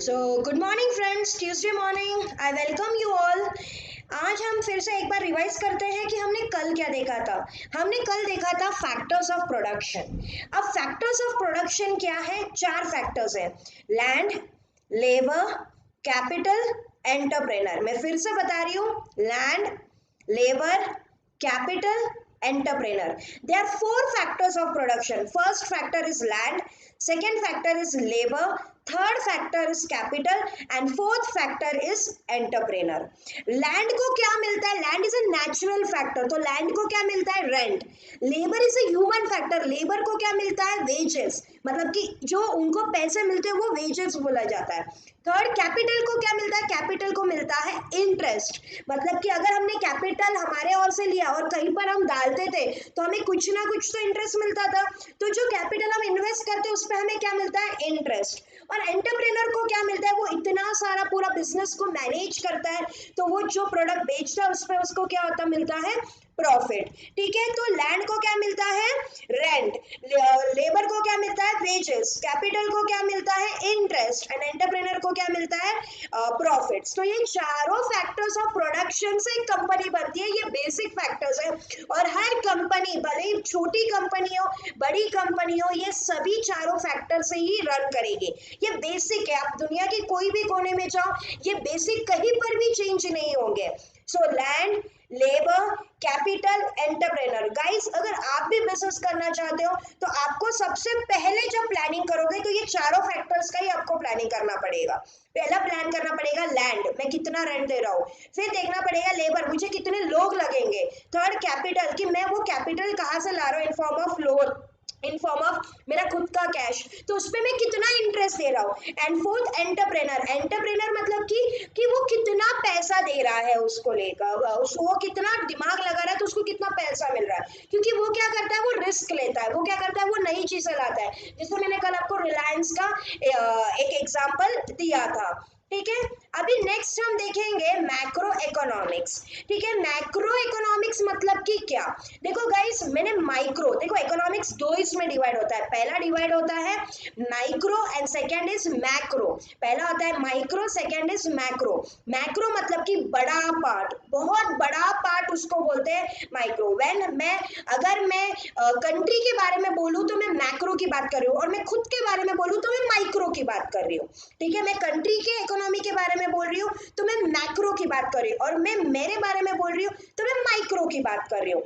Good morning friends, Tuesday morning I welcome you all. आज हम फिर से एक बार रिवाइज करते हैं कि हमने कल क्या देखा था। हमने कल देखा था फैक्टर्स ऑफ प्रोडक्शन। अब फैक्टर्स ऑफ प्रोडक्शन क्या है? 4 फैक्टर्स हैं: लैंड, लेबर, कैपिटल, एंटरप्रेनर। मैं फिर से बता रही हूँ, land, labour, capital, entrepreneur. There are 4 factors of production. First factor is land, second factor is labor, third factor is capital and fourth factor is entrepreneur. Land को क्या मिलता है? Land is a natural factor, तो land को क्या मिलता है? Rent. Labor is a human factor, labor को क्या मिलता है? Wages, मतलब कि जो उनको पैसे मिलते हैं वो wages बोला जाता है। थर्ड, कैपिटल को क्या मिलता है? कैपिटल को मिलता है इंटरेस्ट, मतलब कि अगर हमने कैपिटल हमारे ओर से लिया और कहीं पर हम डालते थे तो हमें कुछ ना कुछ तो इंटरेस्ट मिलता था। तो जो कैपिटल हम इन्वेस्ट करते हैं उस पर हमें क्या मिलता है? इंटरेस्ट। और एंटरप्रेन्योर को क्या मिलता है? वो इतना सारा पूरा बिजनेस को मैनेज करता है, तो वो जो प्रोडक्ट बेचता है उस पर उसको क्या होता मिलता है? प्रॉफिट। ठीक है, तो लैंड को क्या मिलता है? रेंट। लेबर को क्या मिलता है? वेजेस। कैपिटल को क्या मिलता है? इंटरेस्ट। एंड एंटरप्रेन्योर को क्या मिलता है? प्रॉफिट्स। तो ये चारों फैक्टर्स ऑफ प्रोडक्शन से एक कंपनी बनती है, ये बेसिक फैक्टर्स है। और हर कंपनी, भले ही छोटी कंपनी हो बड़ी कंपनी हो, ये सभी चारों फैक्टर से ही रन करेगी। ये बेसिक है, आप दुनिया के कोई भी कोने में जाओ, ये बेसिक कहीं पर भी चेंज नहीं होंगे। So land, labour, capital, entrepreneur. Guys, अगर आप भी बिजनेस करना चाहते हो तो आपको सबसे पहले जब प्लानिंग करोगे तो ये चारों फैक्टर्स का ही आपको प्लानिंग करना पड़ेगा। पहला प्लान करना पड़ेगा लैंड, मैं कितना रेंट दे रहा हूँ। फिर देखना पड़ेगा लेबर, मुझे कितने लोग लगेंगे। थर्ड, कैपिटल, कि मैं वो कैपिटल कहाँ से ला रहा हूँ, in form of loan, in form of मेरा खुद का कैश, तो उस पर मैं कितना इंटरेस्ट दे रहा हूँ। And fourth, entrepreneur. एंटरप्रेनर मतलब कि वो कितना पैसा दे रहा है उसको लेकर, वो कितना दिमाग लगा रहा है तो उसको कितना पैसा मिल रहा है, क्योंकि वो क्या करता है? वो रिस्क लेता है। वो क्या करता है? वो नई चीजें लाता है। जैसे मैंने कल आपको रिलायंस का एक एग्जाम्पल दिया था। ठीक है, अभी नेक्स्ट हम देखेंगे मैक्रो इकोनॉमिक्स। ठीक है, मैक्रो इकोनॉमिक्स मतलब कि क्या? देखो गाइस, मैंने माइक्रो, देखो इकोनॉमिक्स दो इसमें डिवाइड होता है। पहला डिवाइड होता है micro and second is macro. पहला होता है micro, second is macro. Macro मतलब कि बड़ा पार्ट, बहुत बड़ा पार्ट उसको बोलते हैं माइक्रो। अगर मैं कंट्री के बारे में बोलूं तो मैं मैक्रो की बात कर रही हूँ, और मैं खुद के बारे में बोलूं तो मैं माइक्रो की बात कर रही हूँ। ठीक है, मैं कंट्री के इकोनॉमी के बारे में बोल रही हूँ तो मैं मैक्रो की बात कर रही हूँ, और मैं मेरे बारे में बोल रही हूँ तो मैं माइक्रो की बात कर रही हूँ।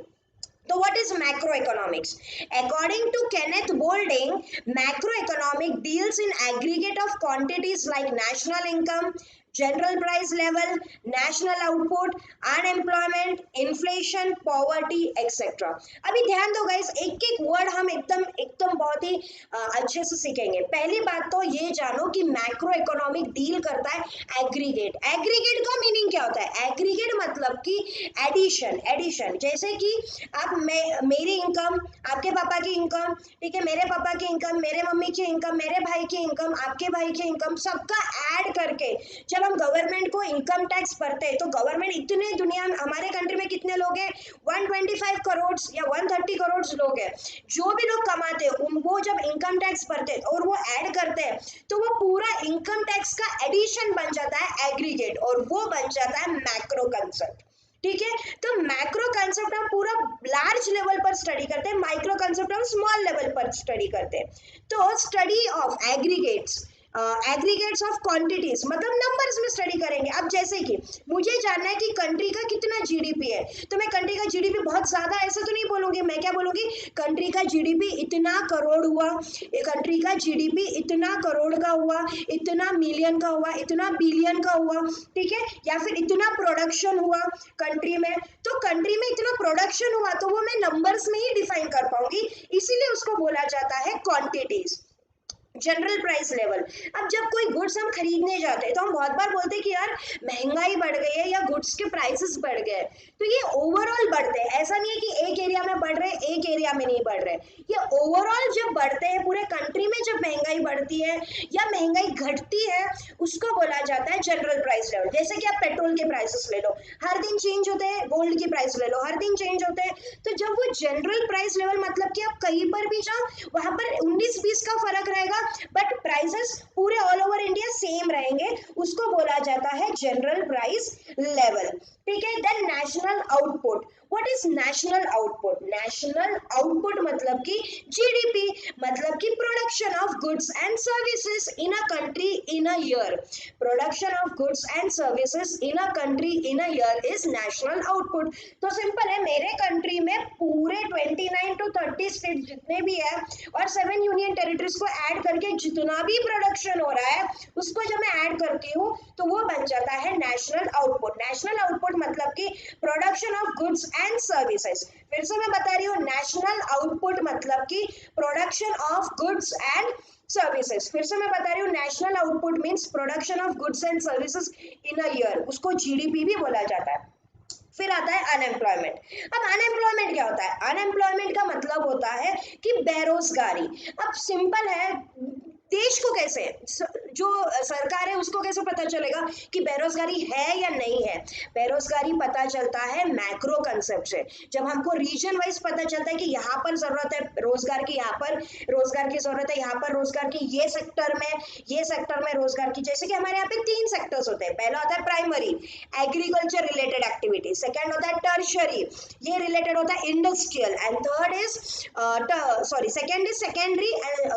So what is macroeconomics? According to Kenneth Boulding, macroeconomic deals in aggregate of quantities like national income, general price level, national output, unemployment, inflation, poverty, etc. अभी ध्यान दो गाइस, एक एक वर्ड हम एकदम बहुत ही अच्छे से सीखेंगे। पहली बात तो ये जानो कि मैक्रो इकोनॉमिक डील करता है एग्रीगेट। एग्रीगेट का मीनिंग क्या होता है? एग्रीगेट मतलब कि एडिशन। जैसे कि आप मेरी इनकम, आपके पापा की इनकम, ठीक है, मेरे पापा की इनकम, मेरे मम्मी की इनकम, मेरे भाई की इनकम, आपके भाई की इनकम, सबका ऐड करके जब हम गवर्नमेंट को इनकम टैक्स भरते हैं तो गवर्नमेंट, इतने दुनिया में हमारे कंट्री में कितने लोग हैं? 125 करोड़ या 130 करोड़ लोग हैं। जो भी लोग कमाते हैं वो जब इनकम टैक्स भरते हैं और वो ऐड करते हैं तो वो पूरा इनकम टैक्स का एडिशन बन जाता है एग्रीगेट, और वो बन जाता है मैक्रो कंसेप्ट। ठीक है, तो मैक्रो कंसेप्ट हम पूरा लार्ज लेवल पर स्टडी करते हैं, माइक्रो कंसेप्ट हम स्मॉल लेवल पर स्टडी करते हैं। तो study of aggregates of quantities मतलब नंबर्स में स्टडी करेंगे। अब जैसे कि मुझे जानना है कि कंट्री का कितना जीडीपी है, तो मैं कंट्री का जीडीपी बहुत ज्यादा ऐसा तो नहीं बोलूंगी। मैं क्या बोलूंगी? कंट्री का जीडीपी इतना करोड़ हुआ, कंट्री का जीडीपी इतना करोड़ का हुआ, इतना मिलियन का हुआ, इतना बिलियन का हुआ। ठीक है, या फिर इतना प्रोडक्शन हुआ कंट्री में, तो कंट्री में इतना प्रोडक्शन हुआ तो वो मैं नंबर्स में ही डिफाइन कर पाऊंगी, इसीलिए उसको बोला जाता है क्वांटिटीज। जनरल प्राइस लेवल, अब जब कोई गुड्स हम खरीदने जाते हैं तो हम बहुत बार बोलते हैं कि यार महंगाई बढ़ गई है या गुड्स के प्राइसेस बढ़ गए, तो ये ओवरऑल बढ़ते हैं। ऐसा नहीं है कि एक एरिया में बढ़ रहे हैं एक एरिया में नहीं बढ़ रहे, ये ओवरऑल जब बढ़ते हैं पूरे कंट्री में, जब महंगाई बढ़ती है या महंगाई घटती है उसको बोला जाता है जनरल प्राइस लेवल। जैसे कि आप पेट्रोल के प्राइसेस ले लो, हर दिन चेंज होते हैं, गोल्ड की प्राइस ले लो, हर दिन चेंज होते हैं। तो जब वो जनरल प्राइस लेवल मतलब कि आप कहीं पर भी जाओ वहां पर 19-20 का फर्क रहेगा, बट प्राइसेस पूरे ऑल ओवर इंडिया सेम रहेंगे, उसको बोला जाता है जनरल प्राइस लेवल। ठीक है, then national output. What is national output? National output मतलब कि जीडीपी, मतलब कि production of goods and services in a country in a year. Production of goods and services in a country in a year is national output. तो simple है, मेरे country में पूरे 29 to 30 state जितने भी है और 7 यूनियन टेरिटरीज को ऐड करके जितना भी प्रोडक्शन हो रहा है उसको जब मैं ऐड करती हूँ तो वो बन जाता है नेशनल आउटपुट। नेशनल आउटपुट मतलब कि production of goods and services. फिर से मैं बता रही हूँ, नेशनल आउटपुट मतलब कि production of goods and services. फिर से मैं बता रही हूँ, national output means production of goods and services in a year, उसको जीडीपी भी बोला जाता है। फिर आता है अनएम्प्लॉयमेंट। अब अनएम्प्लॉयमेंट क्या होता है? अनएम्प्लॉयमेंट का मतलब होता है कि बेरोजगारी। अब सिंपल है, देश को कैसे, जो सरकार है उसको कैसे पता चलेगा कि बेरोजगारी है या नहीं है? बेरोजगारी पता चलता है मैक्रो कंसेप्ट से। जब हमको रीजन वाइज पता चलता है कि यहाँ पर जरूरत है रोजगार की, यहाँ पर रोजगार की जरूरत है, यहाँ पर रोजगार की, ये सेक्टर में रोजगार की। जैसे कि हमारे यहाँ पे 3 सेक्टर्स होते हैं। पहला होता है primary, agriculture related activity. Second होता है टर्शरी, ये रिलेटेड होता है industrial. And third is second is secondary,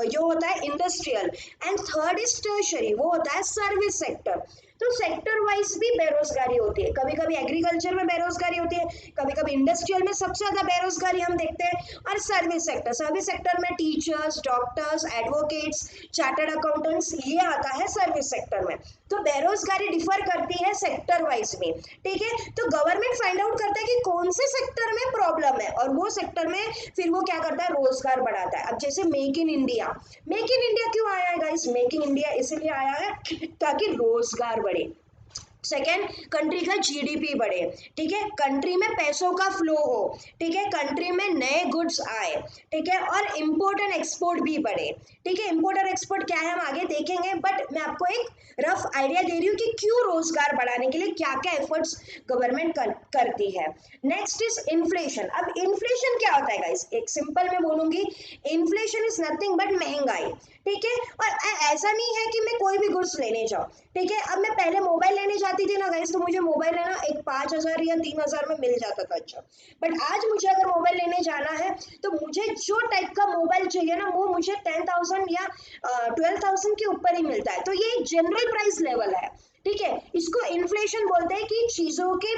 जो होता है industrial. And third is tertiary, वो होता है सर्विस सेक्टर। तो सेक्टर वाइज भी बेरोजगारी होती है। कभी कभी एग्रीकल्चर में बेरोजगारी होती है, कभी कभी इंडस्ट्रियल में सबसे ज्यादा बेरोजगारी हम देखते हैं, और सर्विस सेक्टर में teachers, doctors, advocates, chartered accountants, ये आता है सर्विस सेक्टर में। तो बेरोजगारी डिफर करती है सेक्टर वाइज में। ठीक है, तो गवर्नमेंट फाइंड आउट करता है कि कौन से सेक्टर में प्रॉब्लम है और वो सेक्टर में फिर वो क्या करता है, रोजगार बढ़ाता है। अब जैसे make in India, make in India क्यों आया है गाइस? मेक इन इंडिया इसलिए आया है ताकि रोजगार बढ़े। सेकेंड, कंट्री का जीडीपी बढ़े। ठीक है, कंट्री में पैसों का फ्लो हो। ठीक है, कंट्री में नए गुड्स आए। ठीक है, और इंपोर्ट एंड एक्सपोर्ट भी बढ़े। ठीक है, इंपोर्ट और एक्सपोर्ट क्या है हम आगे देखेंगे, बट मैं आपको एक रफ आइडिया दे रही हूँ कि क्यों रोजगार बढ़ाने के लिए क्या क्या एफर्ट्स गवर्नमेंट करती है। Next is inflation. अब इन्फ्लेशन क्या होता है गाइस? एक सिंपल में बोलूंगी, इन्फ्लेशन इज नथिंग बट महंगाई। ठीक है, और ऐसा नहीं है कि मैं कोई भी गुड्स लेने जाऊँ। ठीक है, अब मैं पहले मोबाइल लेने जाती थी ना गाइस, तो मुझे मोबाइल लेना एक 5,000 या 3,000 में मिल जाता था। अच्छा, बट आज मुझे अगर मोबाइल लेने जाना है तो मुझे जो टाइप का मोबाइल चाहिए ना वो मुझे 10,000 या 12,000 के ऊपर ही मिलता है। तो ये एक जनरल प्राइस लेवल है। ठीक है, इसको इन्फ्लेशन बोलते हैं कि चीजों के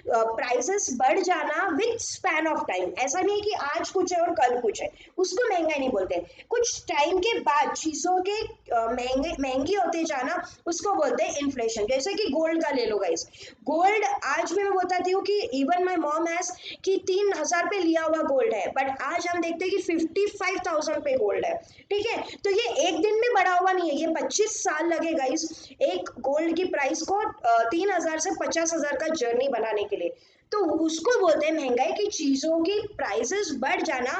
प्राइसेस बढ़ जाना विथ स्पैन ऑफ टाइम। ऐसा नहीं है कि आज कुछ है और कल कुछ है, उसको महंगाई नहीं बोलते। कुछ टाइम के बाद चीजों के महंगी होते जाना, उसको बोलते हैं इन्फ्लेशन। जैसे कि गोल्ड का ले लो गाइस, गोल्ड आज मैं बताती हूँ कि इवन माई मॉम हैज कि 3,000 पे लिया हुआ गोल्ड है, बट आज हम देखते हैं कि 55,000 पे गोल्ड है। ठीक है, तो ये एक दिन में बढ़ा हुआ नहीं है, ये 25 साल लगे गाइस एक गोल्ड की प्राइस को 3,000 से 50,000 का जर्नी बनाने के लिए। तो उसको बोलते हैं महंगाई, की चीजों की प्राइसेस बढ़ जाना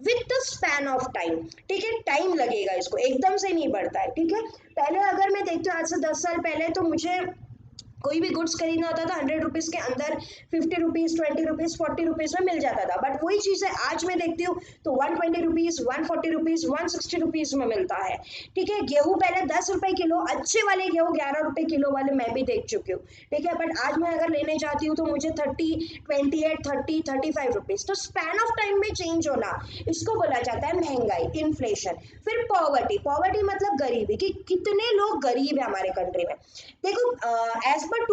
with the span of time. ठीक है, टाइम लगेगा, इसको एकदम से नहीं बढ़ता है। ठीक है, पहले अगर मैं देखती हूँ आज से 10 साल पहले, तो मुझे कोई भी गुड्स खरीदना होता था 100 रुपीज के अंदर 50 रुपीज, 20 रुपीज, 40 रुपीज में मिल जाता था। बट वही चीज है आज मैं देखती हूँ तो 120 रुपीज, 140 रुपीज, 160 रुपीज में मिलता है। ठीक है, गेहूं पहले 10 रुपए किलो, अच्छे वाले गेहूं 11 रुपए किलो वाले मैं भी देख चुकी हूँ। ठीक है, बट आज मैं अगर लेने जाती हूँ तो मुझे 30, 28, 30, 35 रुपीज। तो स्पैन ऑफ टाइम में चेंज होना, इसको बोला जाता है महंगाई, इन्फ्लेशन। फिर पॉवर्टी, पॉवर्टी मतलब गरीबी, कि कितने लोग गरीब है हमारे कंट्री में। देखो एज पर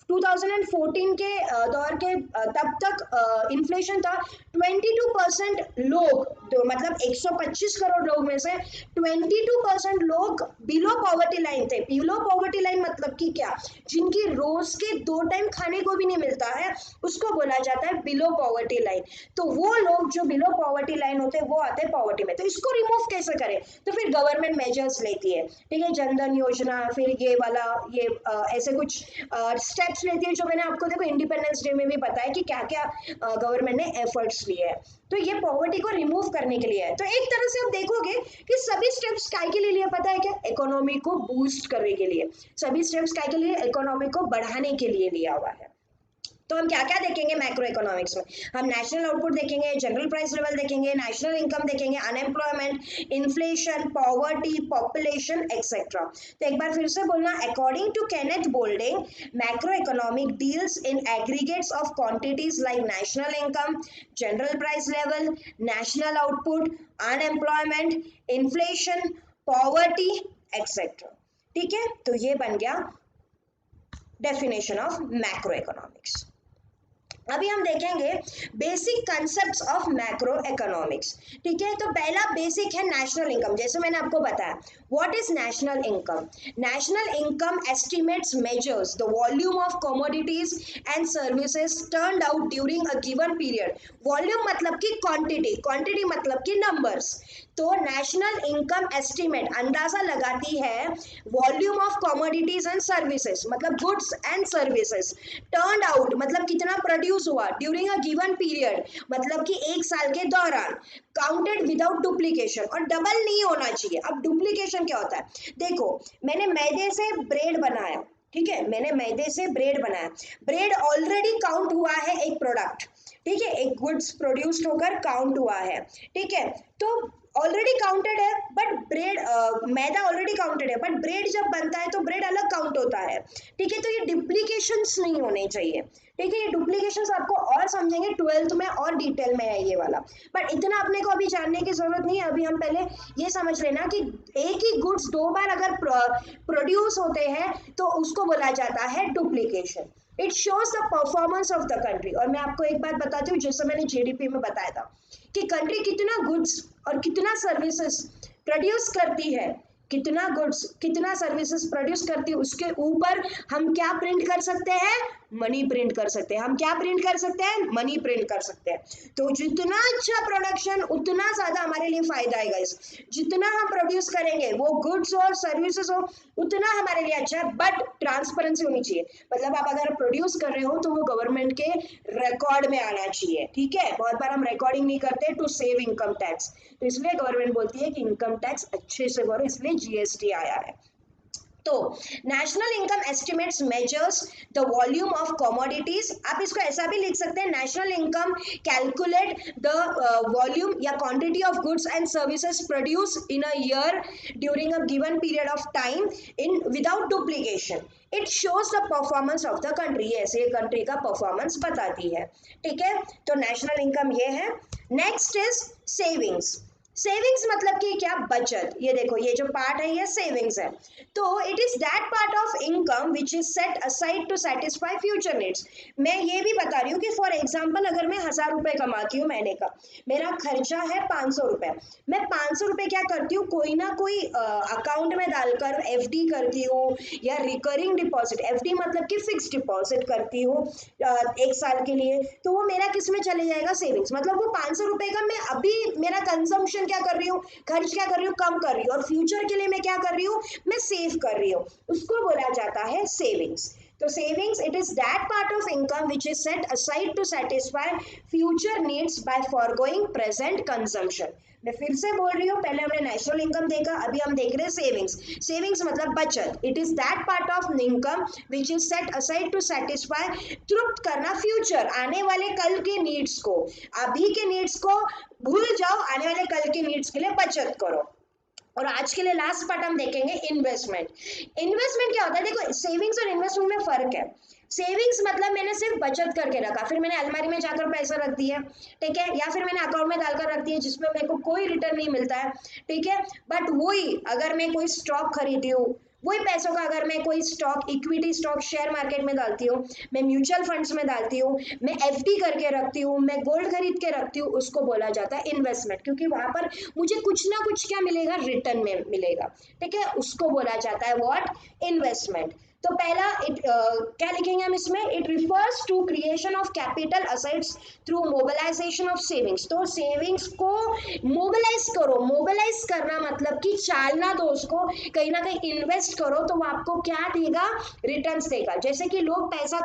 2014 के दौर के तब तक इन्फ्लेशन था 22% लोग, तो मतलब 125 करोड़ लोग में से 22% लोग बिलो पॉवर्टी लाइन थे। बिलो पॉवर्टी लाइन मतलब कि क्या, जिनकी रोज के 2 टाइम खाने को भी नहीं मिलता है, उसको बोला जाता है बिलो पॉवर्टी लाइन। तो वो लोग जो बिलो पॉवर्टी लाइन होते हैं वो आते हैं पॉवर्टी में। तो इसको रिमूव कैसे करें? तो फिर गवर्नमेंट मेजर्स लेती है। ठीक है, जनधन योजना, फिर ये वाला, ये ऐसे कुछ स्टेप्स लेती है, जो मैंने आपको देखो इंडिपेंडेंस डे में भी बताया कि क्या क्या गवर्नमेंट ने एफर्ट्स लिए हैं। तो ये पॉवर्टी को रिमूव करने के लिए है। तो एक तरह से आप देखोगे कि सभी स्टेप्स काय के लिए पता है क्या? इकोनॉमी को बूस्ट करने के लिए। सभी स्टेप्स काय के लिए? इकोनॉमी को बढ़ाने के लिए लिया हुआ है। तो हम क्या क्या देखेंगे मैक्रो इकोनॉमिक्स में? हम नेशनल आउटपुट देखेंगे, जनरल प्राइस लेवल देखेंगे, नेशनल इनकम देखेंगे, unemployment, inflation, poverty, population etcetera. तो एक बार फिर से बोलना, according to Kenneth Boulding, macro economic deals in aggregates of quantities like national income, general price level, national output, unemployment, inflation, poverty etcetera. ठीक है, तो ये बन गया डेफिनेशन ऑफ मैक्रो इकोनॉमिक्स। अभी हम देखेंगे basic concepts of macro economics. ठीक है, तो पहला बेसिक है नेशनल इनकम। जैसे मैंने आपको बताया, what is national income? National income estimates measures the volume of commodities and services turned out during a given period. Volume मतलब कि क्वांटिटी, क्वांटिटी मतलब कि नंबर्स। तो नेशनल इनकम एस्टिमेट अंदाजा लगाती है volume of commodities and services, मतलब goods and services, turned out मतलब कितना प्रोड्यूस हुआ, ड्यूरिंग अ गिवन पीरियड मतलब कि एक साल के दौरान, काउंटेड विदाउट डुप्लीकेशन, और डबल नहीं होना चाहिए। अब डुप्लीकेशन क्या होता है? देखो, मैंने मैदे से ब्रेड बनाया, ठीक है, मैंने मैदे से ब्रेड बनाया, ब्रेड ऑलरेडी काउंट हुआ है एक प्रोडक्ट, ठीक है, एक गुड्स प्रोड्यूस्ड होकर काउंट हुआ है, ठीक है, तो ऑलरेडी काउंटेड है, but bread maida already counted है, बट ब्रेड जब बनता है तो ब्रेड अलग काउंट होता है, ठीक है, तो ये डुप्लीकेशंस नहीं होने चाहिए, ठीक है, ये डुप्लीकेशंस आपको और समझेंगे 12th में और डिटेल में है ये वाला, बट इतना अपने को अभी जानने की जरूरत नहीं है। अभी हम पहले ये समझ लेना कि एक ही गुड्स दो बार अगर प्रोड्यूस होते हैं तो उसको बोला जाता है duplication. It shows the performance of the country. और मैं आपको एक बात बताती हूँ, जैसे मैंने जीडीपी में बताया था कि कंट्री कितना गुड्स और कितना सर्विसेज प्रोड्यूस करती है, कितना गुड्स कितना सर्विसेज प्रोड्यूस करती है, उसके ऊपर हम क्या प्रिंट कर सकते हैं? मनी प्रिंट कर सकते हैं। हम क्या प्रिंट कर सकते हैं? मनी प्रिंट कर सकते हैं। तो जितना अच्छा प्रोडक्शन उतना ज्यादा हमारे लिए फायदा है गाइस। जितना हम प्रोड्यूस करेंगे वो गुड्स और सर्विसेज हो उतना हमारे लिए अच्छा है, बट ट्रांसपेरेंसी होनी चाहिए। मतलब आप अगर प्रोड्यूस कर रहे हो तो वो गवर्नमेंट के रिकॉर्ड में आना चाहिए, ठीक है। बहुत बार हम रिकॉर्डिंग नहीं करते टू सेव इनकम टैक्स, तो इसलिए गवर्नमेंट बोलती है कि इनकम टैक्स अच्छे से करो, इसलिए जीएसटी आया है। तो national income estimates measures the volume of commodities. आप इसको ऐसा भी लिख सकते हैं, national income calculate the volume या quantity of goods and services produce in a year during a given period of time in without duplication. It shows the performance of the country, ऐसे country का performance बताती है, ठीक है। तो national income ये है। Next is savings. सेविंग्स मतलब कि क्या? बचत। ये देखो, ये जो पार्ट है ये सेविंग्स है। तो it is that part of income which is set aside to satisfy future needs. मैं ये भी बता रही हूँ कि फॉर एग्जांपल अगर मैं 1000 रुपए कमाती हूँ महीने का, मेरा खर्चा है 500 रुपए, मैं 500 रुपए क्या करती हूँ, कोई ना कोई अकाउंट में डालकर एफडी करती हूँ या रिकरिंग डिपॉजिट, एफडी मतलब कि फिक्स डिपॉजिट करती हूँ 1 साल के लिए, तो वो मेरा किस में चले जाएगा? सेविंग्स। मतलब वो 500 रुपए का मैं अभी मेरा कंजम्पशन क्या कर रही हूँ, खर्च क्या कर रही हूँ, कम कर रही हूँ, और फ्यूचर के लिए मैं क्या कर रही हूँ, मैं सेव कर रही हूँ, उसको बोला जाता है सेविंग्स। तो savings it is that part of income which is set aside to satisfy future needs by forgoing present consumption. मैं फिर से बोल रही हूँ, पहले हमने नेशनल इनकम देखा, अभी हम देख रहे हैं सेविंग्स। सेविंग्स मतलब बचत। It is that part of income which is set aside to satisfy, तृप्त करना फ्यूचर, आने वाले कल के नीड्स को। अभी के नीड्स को भूल जाओ, आने वाले कल के नीड्स के लिए बचत करो। और आज के लिए लास्ट पार्ट हम देखेंगे इन्वेस्टमेंट। इन्वेस्टमेंट क्या होता है? देखो, सेविंग्स और इन्वेस्टमेंट में फर्क है। सेविंग्स मतलब मैंने सिर्फ बचत करके रखा, फिर मैंने अलमारी में जाकर पैसा रख दिया, ठीक है, या फिर मैंने अकाउंट में डालकर रख दिया जिसमें मेरे को कोई रिटर्न नहीं मिलता है, ठीक है। बट वही अगर मैं कोई स्टॉक खरीदी हूँ, वही पैसों का अगर मैं कोई stock, equity stock share market में डालती हूँ, मैं म्यूचुअल फंड्स में डालती हूँ, मैं एफडी करके रखती हूँ, मैं गोल्ड खरीद के रखती हूँ, उसको बोला जाता है इन्वेस्टमेंट, क्योंकि वहां पर मुझे कुछ ना कुछ क्या मिलेगा? रिटर्न में मिलेगा, ठीक है, उसको बोला जाता है व्हाट? इन्वेस्टमेंट। तो पहला क्या लिखेंगे हम इसमें? It refers to creation of capital assets through mobilisation of savings. तो सेविंग्स को मोबिलाइज करो, मोबिलाइज करना मतलब कि चालना दो उसको, कहीं ना कहीं इन्वेस्ट करो, तो वो आपको क्या देगा? रिटर्न्स देगा। जैसे कि लोग पैसा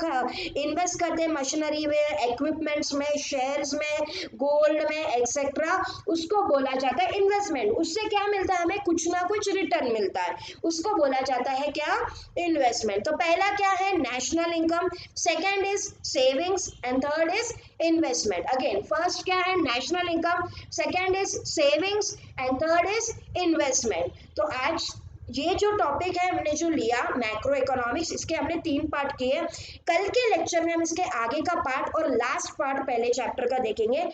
इन्वेस्ट करते हैं मशीनरी में, इक्विपमेंट्स में, शेयर्स में, गोल्ड में एक्सेट्रा, उसको बोला जाता है इन्वेस्टमेंट। उससे क्या मिलता है? हमें कुछ ना कुछ रिटर्न मिलता है, उसको बोला जाता है क्या? इन्वेस्टमेंट। इन्वेस्टमेंट। तो पहला क्या है, national income, second is savings and third is investment. Again first क्या है, national income, second is savings and third is investment. तो आज ये जो टॉपिक है हमने जो लिया मैक्रो इकोनॉमिक्स, इसके हमने 3 पार्ट किए। कल के लेक्चर में हम इसके आगे का पार्ट और लास्ट पार्ट पहले चैप्टर का देखेंगे।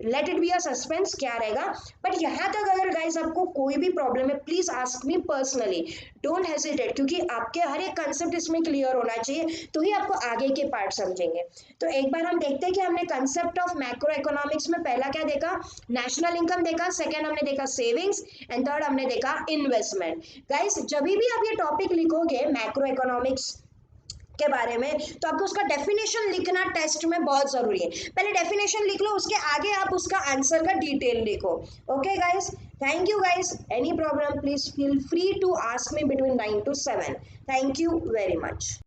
Let it be a suspense क्या रहेगा। बट यहाँ तक अगर गाइज आपको कोई भी प्रॉब्लम है please ask me personally, don't hesitate, क्योंकि आपके हर एक कंसेप्ट इसमें क्लियर होना चाहिए तो ही आपको आगे के पार्ट समझेंगे। तो एक बार हम देखते हैं कि हमने कंसेप्ट ऑफ मैक्रो इकोनॉमिक्स में पहला क्या देखा, नेशनल इनकम देखा, सेकेंड हमने देखा सेविंग्स एंड थर्ड हमने देखा इन्वेस्टमेंट। गाइज जब भी आप ये टॉपिक लिखोगे मैक्रो इकोनॉमिक्स के बारे में तो आपको उसका डेफिनेशन लिखना टेस्ट में बहुत जरूरी है। पहले डेफिनेशन लिख लो, उसके आगे आप उसका आंसर का डिटेल लिखो। Okay guys, thank you guys. Any problem please feel free to ask me between 9 to 7। Thank you very much.